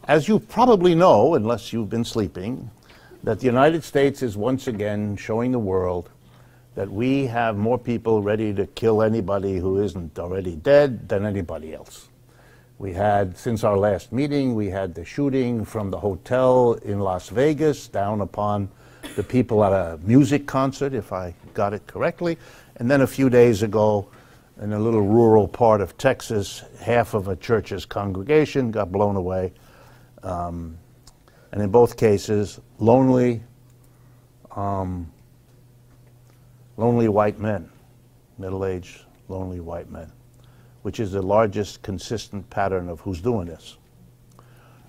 As you probably know, unless you've been sleeping, that the United States is once again showing the world that we have more people ready to kill anybody who isn't already dead than anybody else. We had, since our last meeting, we had the shooting from the hotel in Las Vegas down upon the people at a music concert, if I got it correctly. And then a few days ago, in a little rural part of Texas, half of a church's congregation got blown away. And in both cases, lonely white men, middle-aged, lonely white men, which is the largest consistent pattern of who's doing this.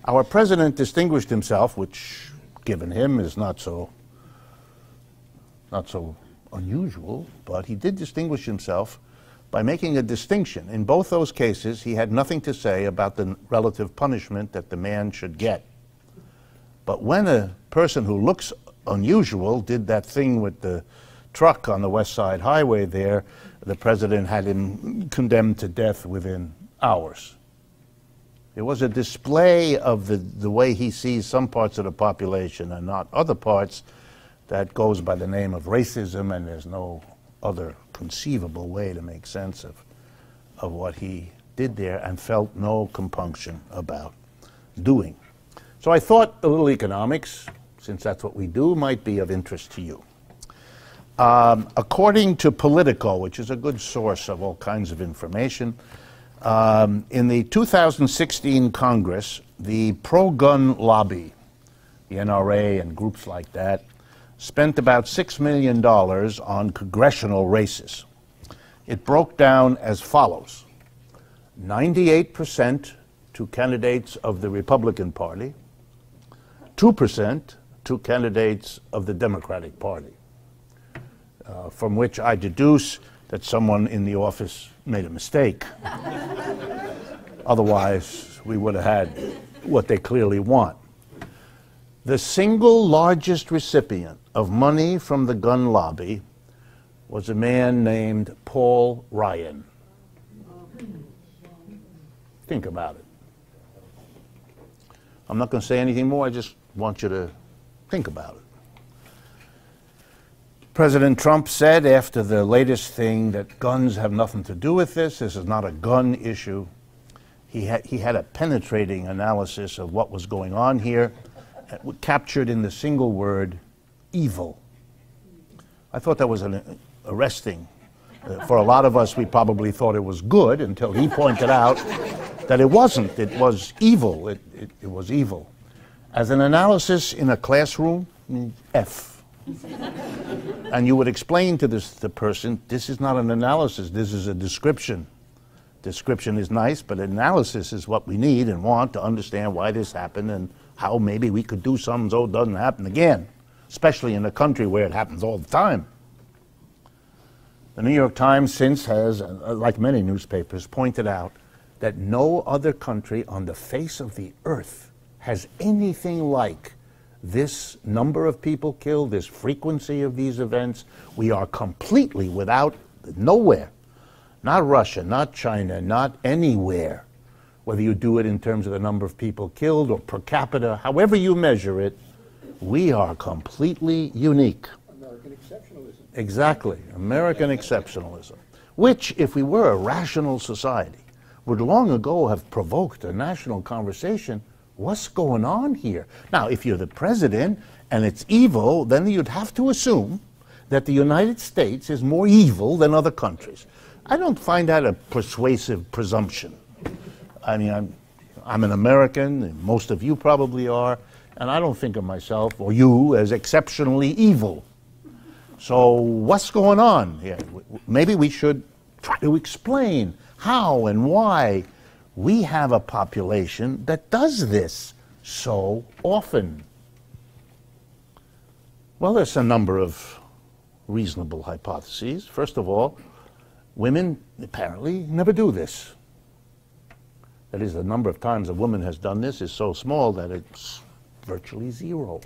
Our president distinguished himself, which, given him, is not so unusual, but he did distinguish himself by making a distinction. In both those cases, he had nothing to say about the relative punishment that the man should get. But when a person who looks unusual did that thing with the truck on the West Side Highway there, the president had him condemned to death within hours. It was a display of the way he sees some parts of the population and not other parts that goes by the name of racism, and there's no other conceivable way to make sense of what he did there and felt no compunction about doing. So I thought a little economics, since that's what we do, might be of interest to you. According to Politico, which is a good source of all kinds of information, in the 2016 Congress, the pro-gun lobby, the NRA and groups like that, spent about $6 million on congressional races. It broke down as follows: 98% to candidates of the Republican Party, 2% to candidates of the Democratic Party, from which I deduce that someone in the office made a mistake. Otherwise, we would have had what they clearly want. The single largest recipient of money from the gun lobby was a man named Paul Ryan. Think about it. I'm not going to say anything more. I just want you to think about it. President Trump said after the latest thing that guns have nothing to do with this. This is not a gun issue. He had a penetrating analysis of what was going on here, captured in the single word, evil. I thought that was arresting. For a lot of us, we probably thought it was good until he pointed out that it wasn't. It was evil. It was evil. As an analysis in a classroom, F. And you would explain to the person, this is not an analysis, this is a description. Description is nice, but analysis is what we need and want to understand why this happened and how maybe we could do something so it doesn't happen again, especially in a country where it happens all the time. The New York Times since has, like many newspapers, pointed out that no other country on the face of the earth has anything like this number of people killed, this frequency of these events. We are completely without, nowhere, not Russia, not China, not anywhere, whether you do it in terms of the number of people killed or per capita, however you measure it, we are completely unique. American exceptionalism. Exactly, American exceptionalism, which, if we were a rational society, would long ago have provoked a national conversation. What's going on here? Now, if you're the president and it's evil, then you'd have to assume that the United States is more evil than other countries. I don't find that a persuasive presumption. I mean, I'm an American, and most of you probably are, and I don't think of myself or you as exceptionally evil. So what's going on here? Maybe we should try to explain how and why we have a population that does this so often. Well, there's a number of reasonable hypotheses. First of all, women apparently never do this. That is, the number of times a woman has done this is so small that it's virtually zero.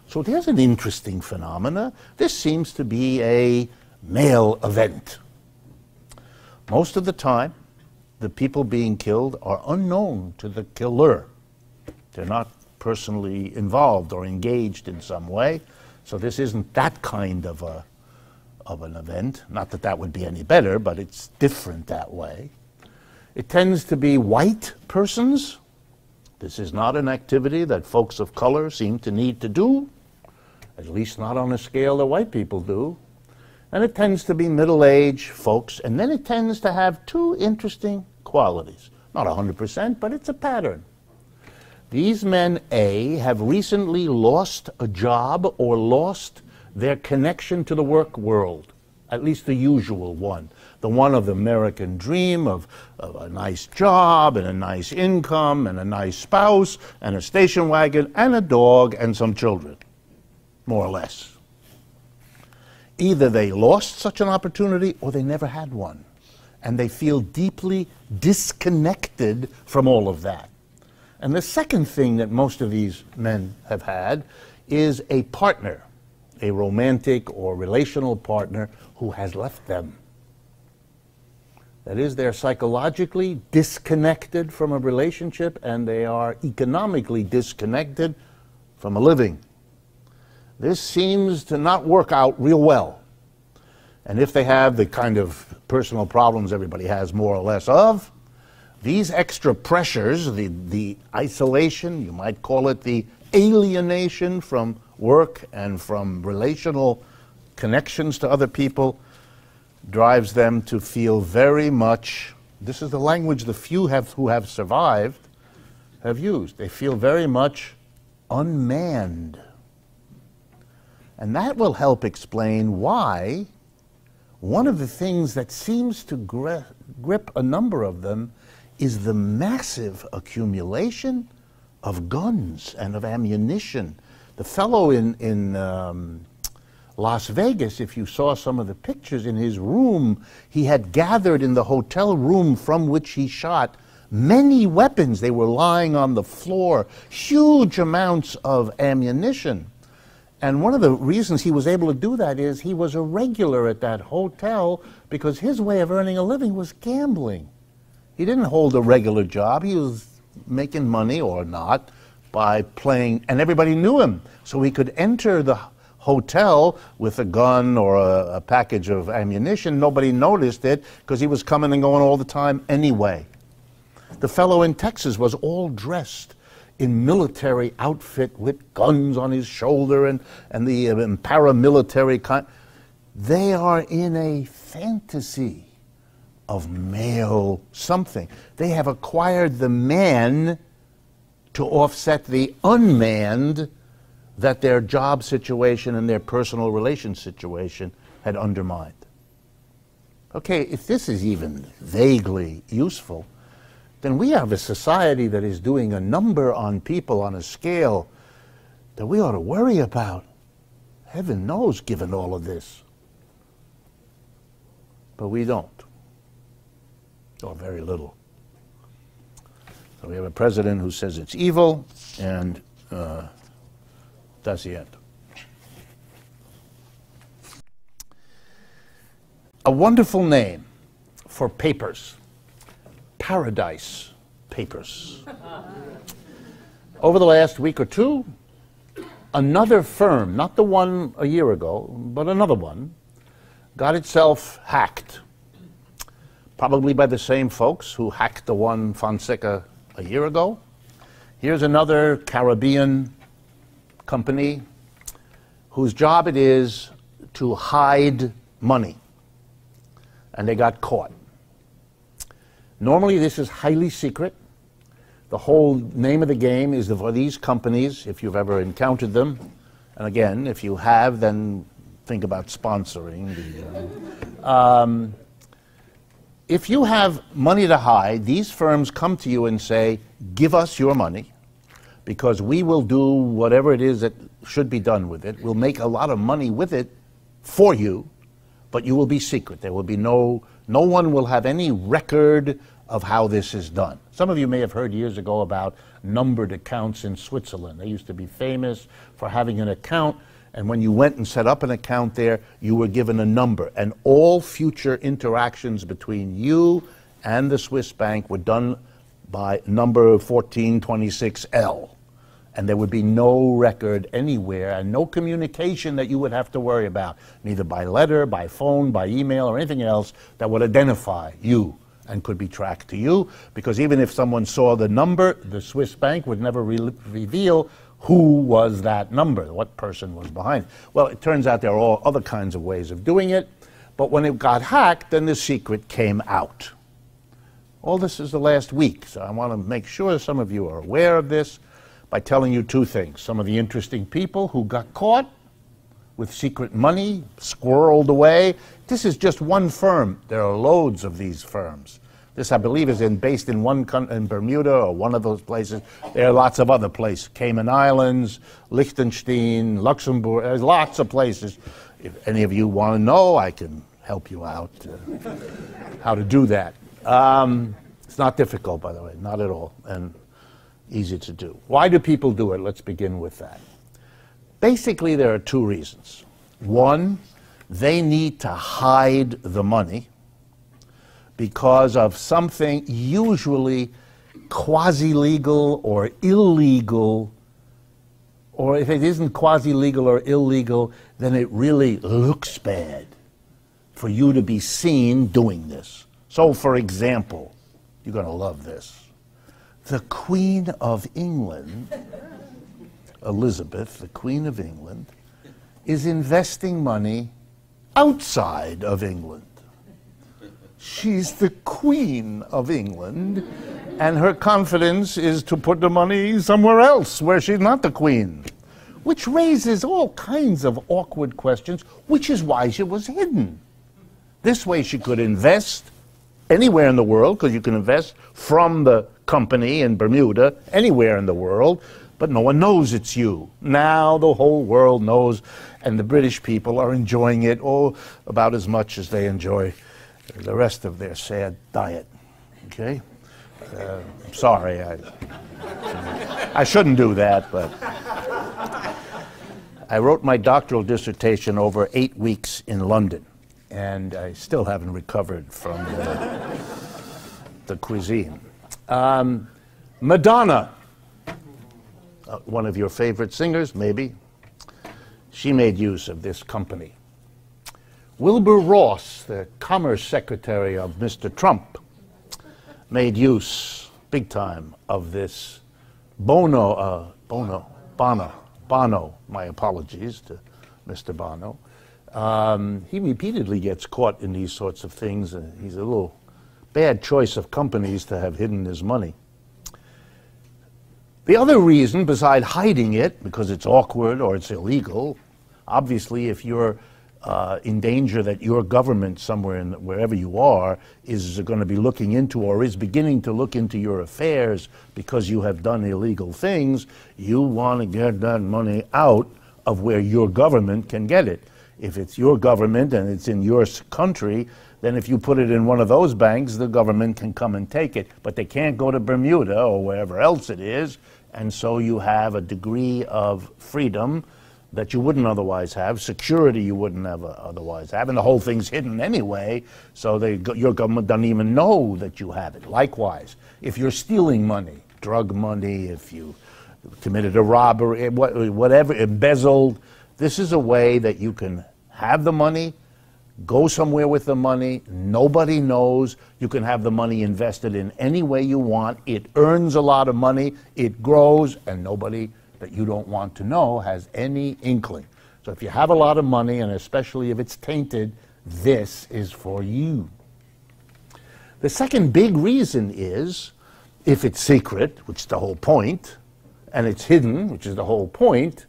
So there's an interesting phenomena. This seems to be a male event. Most of the time, the people being killed are unknown to the killer. They're not personally involved or engaged in some way. So this isn't that kind of an event. Not that that would be any better, but it's different that way. It tends to be white persons. This is not an activity that folks of color seem to need to do, at least not on a scale that white people do. And it tends to be middle-aged folks, and then it tends to have two interesting qualities. Not 100%, but it's a pattern. These men, A, have recently lost a job or lost their connection to the work world, at least the usual one. The one of the American dream of a nice job and a nice income and a nice spouse and a station wagon and a dog and some children, more or less. Either they lost such an opportunity or they never had one, and they feel deeply disconnected from all of that. And the second thing that most of these men have had is a partner, a romantic or relational partner who has left them. That is, they're psychologically disconnected from a relationship, and they are economically disconnected from a living. This seems to not work out real well. And if they have the kind of personal problems everybody has more or less of, these extra pressures, the isolation, you might call it the alienation from work and from relational connections to other people, drives them to feel very much, this is the language the few who have survived have used. They feel very much unmanned. And that will help explain why one of the things that seems to grip a number of them is the massive accumulation of guns and of ammunition. The fellow in Las Vegas, if you saw some of the pictures in his room, he had gathered in the hotel room from which he shot many weapons. They were lying on the floor, huge amounts of ammunition. And one of the reasons he was able to do that is he was a regular at that hotel because his way of earning a living was gambling. He didn't hold a regular job. He was making money, or not, by playing, and everybody knew him. So he could enter the hotel with a gun or a package of ammunition. Nobody noticed it because he was coming and going all the time anyway. The fellow in Texas was all dressed in military outfit with guns on his shoulder and the paramilitary kind. They are in a fantasy of male something. They have acquired the man to offset the unmanned that their job situation and their personal relation situation had undermined. Okay, if this is even vaguely useful, then we have a society that is doing a number on people on a scale that we ought to worry about. Heaven knows, given all of this. But we don't. Or very little. So we have a president who says it's evil, and that's the end. A wonderful name for papers. Paradise Papers. Over the last week or two, another firm, not the one a year ago, but another one, got itself hacked. Probably by the same folks who hacked the one Fonseca a year ago. Here's another Caribbean company whose job it is to hide money. And they got caught. Normally this is highly secret. The whole name of the game is for these companies, if you've ever encountered them, and again, if you have, then think about sponsoring. If you have money to hide, these firms come to you and say, give us your money, because we will do whatever it is that should be done with it. We'll make a lot of money with it for you, but you will be secret. There will be no one will have any record of how this is done. Some of you may have heard years ago about numbered accounts in Switzerland. They used to be famous for having an account, and when you went and set up an account there, you were given a number, and all future interactions between you and the Swiss bank were done by number 1426L. And there would be no record anywhere and no communication that you would have to worry about, neither by letter, by phone, by email, or anything else that would identify you and could be tracked to you, because even if someone saw the number, the Swiss bank would never reveal who was that number, what person was behind it. Well, it turns out there are all other kinds of ways of doing it, but when it got hacked, then the secret came out. All this is the last week, so I want to make sure some of you are aware of this by telling you two things. Some of the interesting people who got caught with secret money squirreled away. This is just one firm. There are loads of these firms. This, I believe, is based in in Bermuda or one of those places. There are lots of other places. Cayman Islands, Liechtenstein, Luxembourg. There's lots of places. If any of you want to know, I can help you out how to do that. It's not difficult, by the way, not at all, and easy to do. Why do people do it? Let's begin with that. Basically, there are two reasons. One, they need to hide the money because of something usually quasi-legal or illegal, or if it isn't quasi-legal or illegal, then it really looks bad for you to be seen doing this. So, for example, you're going to love this. The Queen of England, Elizabeth, the Queen of England, is investing money outside of England. She's the Queen of England, and her confidence is to put the money somewhere else where she's not the Queen, which raises all kinds of awkward questions, which is why she was hidden. This way she could invest anywhere in the world, because you can invest from the company in Bermuda anywhere in the world, but no one knows it's you. Now the whole world knows, and the British people are enjoying it about as much as they enjoy the rest of their sad diet. Okay? I'm sorry, I shouldn't do that, but I wrote my doctoral dissertation over 8 weeks in London, and I still haven't recovered from the cuisine. Madonna, one of your favorite singers, maybe, she made use of this company. Wilbur Ross, the Commerce Secretary of Mr. Trump, made use, big time, of this Bono, my apologies to Mr. Bono. He repeatedly gets caught in these sorts of things, and he's a little bad choice of companies to have hidden his money. The other reason, besides hiding it, because it's awkward or it's illegal, obviously if you're in danger that your government somewhere, wherever you are, is going to be looking into or is beginning to look into your affairs because you have done illegal things, you want to get that money out of where your government can get it. If it's your government and it's in your country, then if you put it in one of those banks, the government can come and take it. But they can't go to Bermuda or wherever else it is, and so you have a degree of freedom that you wouldn't otherwise have, security you wouldn't otherwise have, and the whole thing's hidden anyway, so your government doesn't even know that you have it. Likewise, if you're stealing money, drug money, if you committed a robbery, whatever, embezzled, this is a way that you can have the money, go somewhere with the money, nobody knows, you can have the money invested in any way you want, it earns a lot of money, it grows, and nobody that you don't want to know has any inkling. So if you have a lot of money, and especially if it's tainted, this is for you. The second big reason is, if it's secret, which is the whole point, and it's hidden, which is the whole point,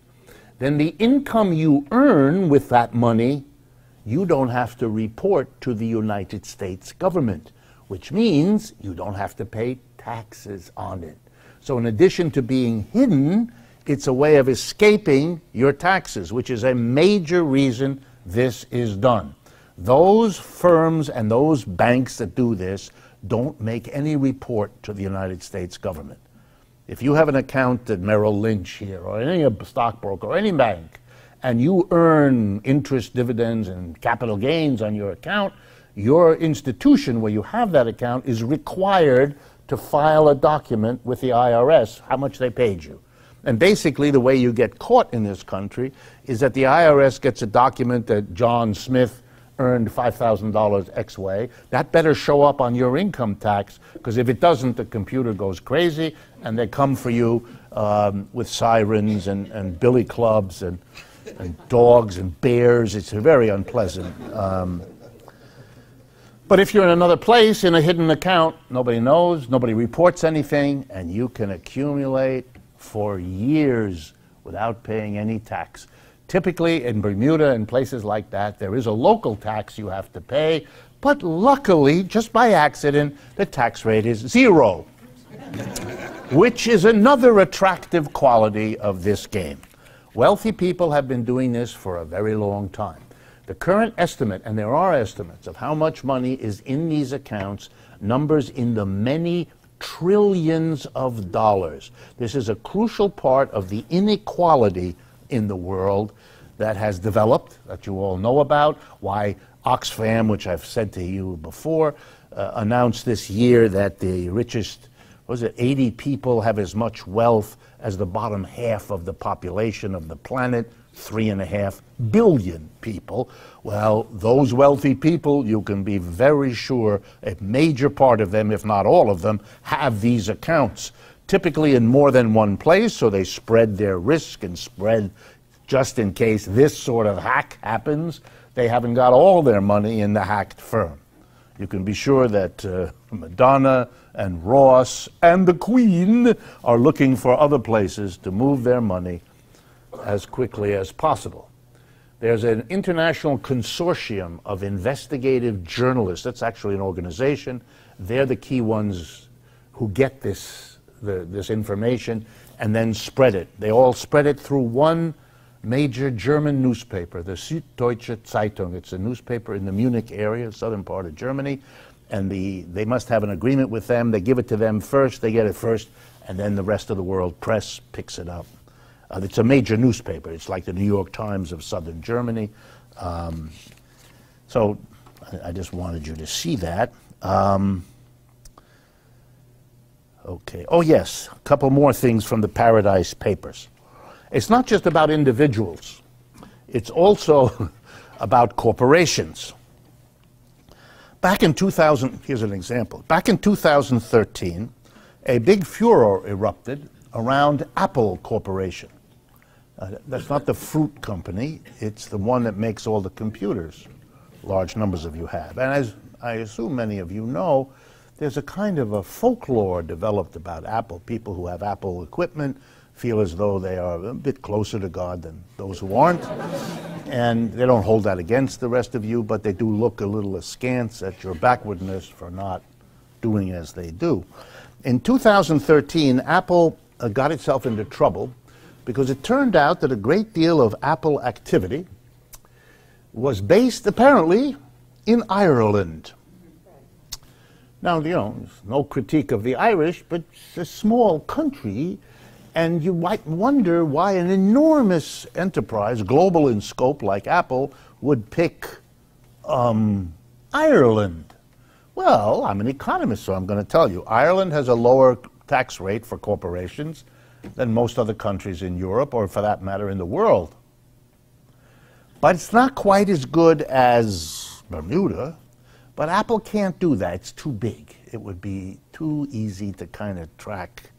then the income you earn with that money, you don't have to report to the United States government, which means you don't have to pay taxes on it. So in addition to being hidden, it's a way of escaping your taxes, which is a major reason this is done. Those firms and those banks that do this don't make any report to the United States government. If you have an account at Merrill Lynch here, or any stockbroker, or any bank, and you earn interest, dividends, and capital gains on your account, your institution where you have that account is required to file a document with the IRS how much they paid you. And basically, the way you get caught in this country is that the IRS gets a document that John Smith earned $5,000 X way. That better show up on your income tax, because if it doesn't, the computer goes crazy, and they come for you with sirens and billy clubs and dogs and bears. It's very unpleasant. But if you're in another place, in a hidden account, nobody knows, nobody reports anything, and you can accumulate for years without paying any tax. Typically, in Bermuda and places like that, there is a local tax you have to pay, but luckily, just by accident, the tax rate is 0, which is another attractive quality of this game. Wealthy people have been doing this for a very long time. The current estimate, and there are estimates, of how much money is in these accounts, numbers in the many trillions of dollars. This is a crucial part of the inequality in the world that has developed, that you all know about, why Oxfam, which I've said to you before, announced this year that the richest, was it 80 people have as much wealth as the bottom half of the population of the planet, 3.5 billion people. Well, those wealthy people, you can be very sure a major part of them, if not all of them, have these accounts, typically in more than one place, so they spread their risk and spread just in case this sort of hack happens. They haven't got all their money in the hacked firm. You can be sure that Madonna and Ross and the Queen are looking for other places to move their money as quickly as possible. There's an international consortium of investigative journalists. That's actually an organization. They're the key ones who get this information and then spread it. They all spread it through one major German newspaper, the Süddeutsche Zeitung. It's a newspaper in the Munich area, southern part of Germany, and they must have an agreement with them. They give it to them first, they get it first, and then the rest of the world press picks it up. It's a major newspaper. It's like the New York Times of southern Germany. So I just wanted you to see that. Okay. Oh, yes, a couple more things from the Paradise Papers. It's not just about individuals. It's also about corporations. Back in 2000, here's an example. Back in 2013, a big furor erupted around Apple Corporation. That's not the fruit company. It's the one that makes all the computers large numbers of you have. And as I assume many of you know, there's a kind of a folklore developed about Apple. People who have Apple equipment feel as though they are a bit closer to God than those who aren't. And they don't hold that against the rest of you, but they do look a little askance at your backwardness for not doing as they do. In 2013, Apple got itself into trouble because it turned out that a great deal of Apple activity was based, apparently, in Ireland. Now, you know, there's no critique of the Irish, but it's a small country, and you might wonder why an enormous enterprise, global in scope like Apple, would pick Ireland. Well, I'm an economist, so I'm going to tell you. Ireland has a lower tax rate for corporations than most other countries in Europe, or for that matter, in the world. But it's not quite as good as Bermuda. But Apple can't do that. It's too big. It would be too easy to kind of track.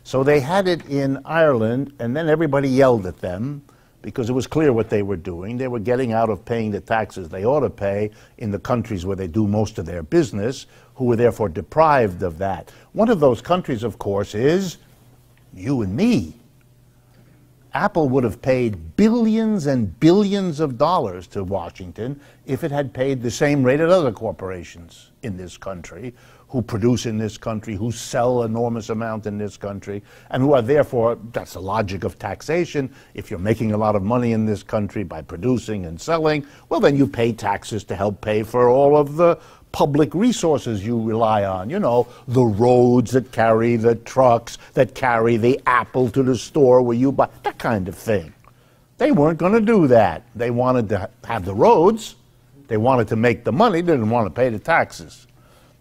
So they had it in Ireland, and then everybody yelled at them because it was clear what they were doing. They were getting out of paying the taxes they ought to pay in the countries where they do most of their business, who were therefore deprived of that. One of those countries, of course, is you and me. Apple would have paid billions and billions of dollars to Washington if it had paid the same rate at other corporations in this country, who produce in this country, who sell enormous amount in this country, and who are therefore, that's the logic of taxation. If you're making a lot of money in this country by producing and selling, well, then you pay taxes to help pay for all of the public resources you rely on. You know, the roads that carry the trucks, that carry the apple to the store where you buy, that kind of thing. They weren't going to do that. They wanted to have the roads. They wanted to make the money. They didn't want to pay the taxes.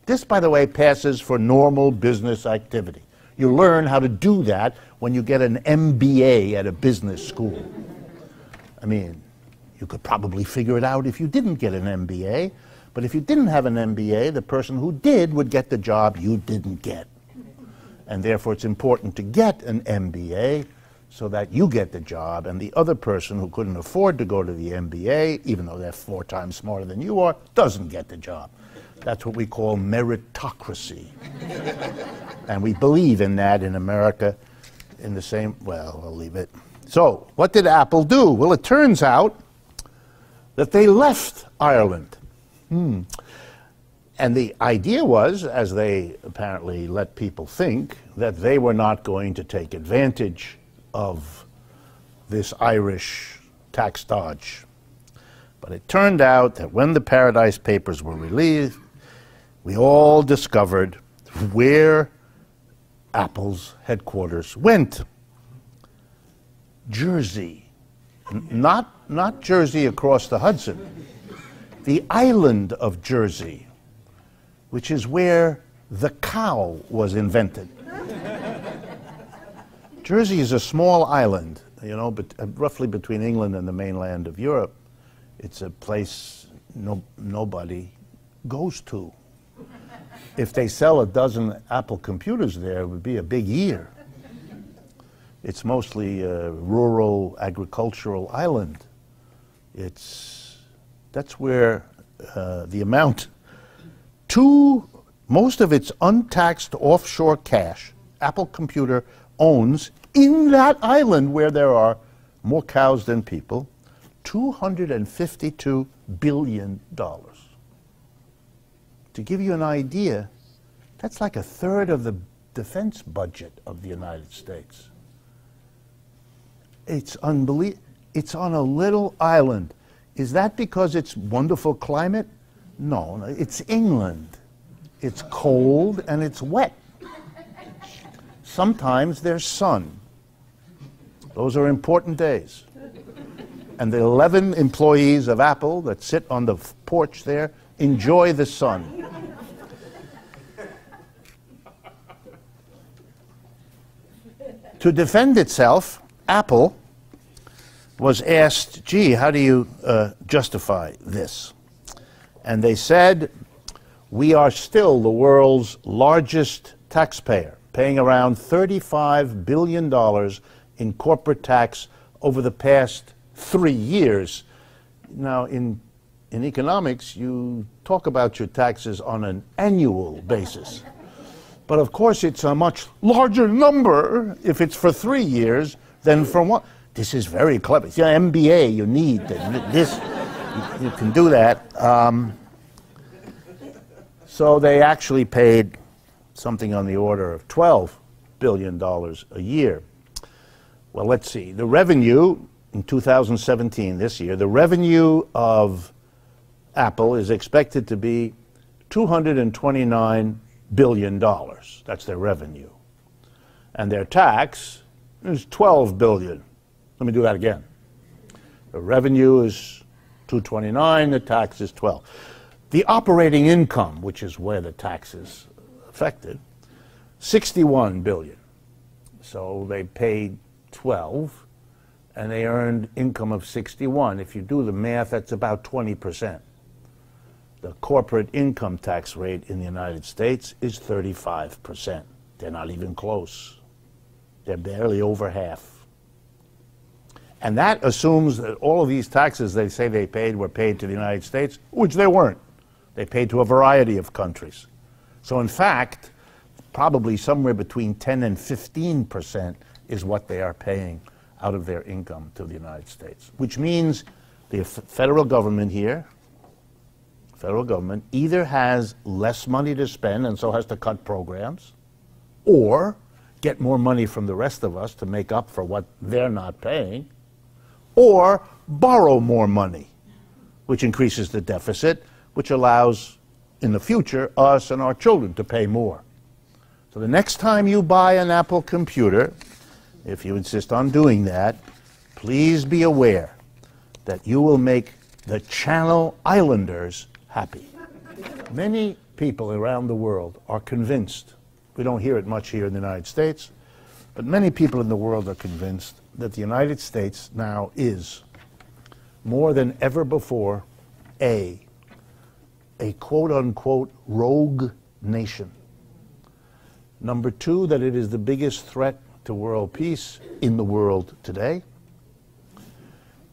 This, by the way, passes for normal business activity. You learn how to do that when you get an MBA at a business school. I mean, you could probably figure it out if you didn't get an MBA, but if you didn't have an MBA, the person who did would get the job you didn't get. And therefore, it's important to get an MBA so that you get the job, and the other person who couldn't afford to go to the MBA, even though they're 4 times smarter than you are, doesn't get the job. That's what we call meritocracy. And we believe in that in America in the same, well, I'll leave it. So, what did Apple do? Well, it turns out that they left Ireland. And the idea was, as they apparently let people think, that they were not going to take advantage of this Irish tax dodge. But it turned out that when the Paradise Papers were released, we all discovered where Apple's headquarters went. Jersey. Not Jersey across the Hudson. The island of Jersey, which is where the cow was invented. Jersey is a small island, you know, but roughly between England and the mainland of Europe. It's a place nobody goes to. If they sell a dozen Apple computers there, it would be a big year. It's mostly a rural agricultural island. That's where the amount most of its untaxed offshore cash Apple Computer owns in that island where there are more cows than people, $252 billion. To give you an idea, that's like 1/3 of the defense budget of the United States. It's unbelievable. It's on a little island. Is that because it's wonderful climate? No, it's England. It's cold and it's wet. Sometimes there's sun. Those are important days. And the 11 employees of Apple that sit on the porch there enjoy the sun. To defend itself, Apple was asked, gee, how do you justify this? And they said, we are still the world's largest taxpayer, paying around $35 billion in corporate tax over the past 3 years. Now, in economics, you talk about your taxes on an annual basis. But of course, it's a much larger number if it's for 3 years than for one. This is very clever. It's an MBA you need. This, you can do that. So they actually paid something on the order of $12 billion a year. Well, let's see. The revenue in 2017, this year, the revenue of Apple is expected to be $229 billion. That's their revenue. And their tax is $12 billion. Let me do that again. The revenue is 229, the tax is 12. The operating income, which is where the tax is affected, 61 billion. So they paid 12 and they earned income of 61. If you do the math, that's about 20%. The corporate income tax rate in the United States is 35%. They're not even close. They're barely over half. And that assumes that all of these taxes they say they paid were paid to the United States, which they weren't. They paid to a variety of countries. So in fact, probably somewhere between 10 and 15% is what they are paying out of their income to the United States, which means the federal government here, federal government, either has less money to spend and so has to cut programs, or get more money from the rest of us to make up for what they're not paying, or borrow more money, which increases the deficit, which allows, in the future, us and our children to pay more. So the next time you buy an Apple computer, if you insist on doing that, please be aware that you will make the Channel Islanders happy. Many people around the world are convinced, We don't hear it much here in the United States, but many people in the world are convinced that the United States now is, more than ever before, a quote-unquote rogue nation. Number two, that it is the biggest threat to world peace in the world today,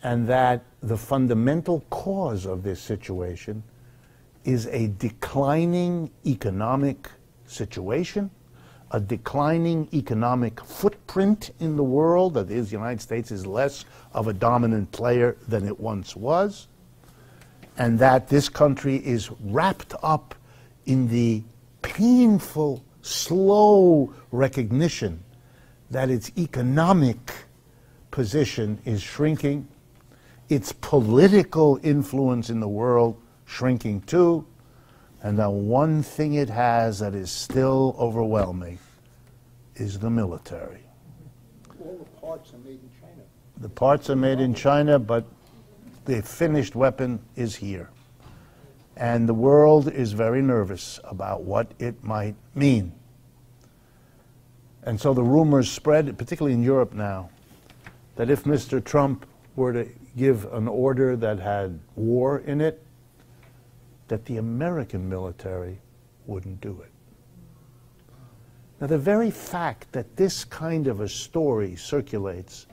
and that the fundamental cause of this situation is a declining economic situation, a declining economic footprint in the world. That is, the United States is less of a dominant player than it once was, and that this country is wrapped up in the painful, slow recognition that its economic position is shrinking, its political influence in the world shrinking too, and the one thing it has that is still overwhelming is the military. All the parts are made in China. The parts are made in China, but the finished weapon is here. And the world is very nervous about what it might mean. And so the rumors spread, particularly in Europe now, that if Mr. Trump were to give an order that had war in it, that the American military wouldn't do it. Now, the very fact that this kind of a story circulates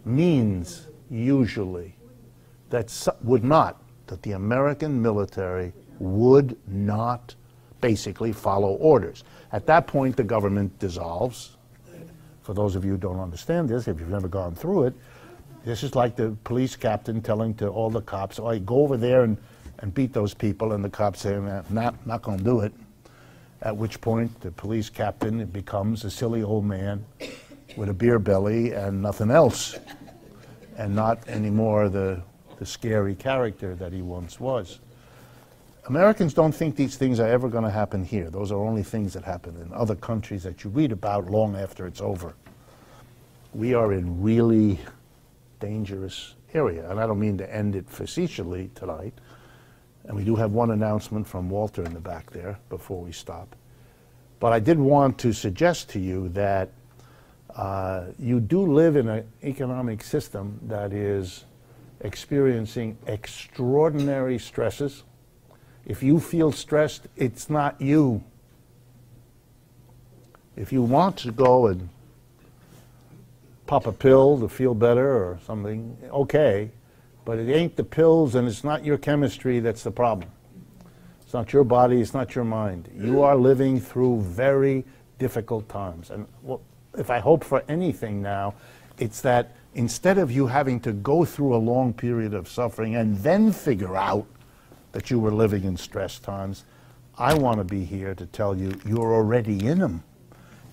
means usually that the American military would not basically follow orders. At that point, the government dissolves. For those of you who don't understand this, if you've never gone through it, this is like the police captain telling to all the cops, "Oh, go over there and beat those people," and the cops saying, "Nah, not going to do it." At which point, the police captain becomes a silly old man with a beer belly and nothing else, and not anymore the scary character that he once was. Americans don't think these things are ever going to happen here. Those are only things that happen in other countries that you read about long after it's over. We are in really dangerous area, and I don't mean to end it facetiously tonight. And we do have one announcement from Walter in the back there before we stop. But I did want to suggest to you that you do live in an economic system that is experiencing extraordinary stresses. If you feel stressed, it's not you. If you want to go and pop a pill to feel better or something, okay. But it ain't the pills and it's not your chemistry that's the problem. It's not your body, it's not your mind. You are living through very difficult times. And if I hope for anything now, it's that instead of you having to go through a long period of suffering and then figure out that you were living in stress times, I want to be here to tell you you're already in them.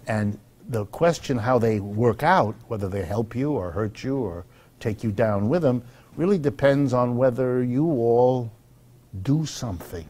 And the question how they work out, whether they help you or hurt you or take you down with them, really depends on whether you all do something.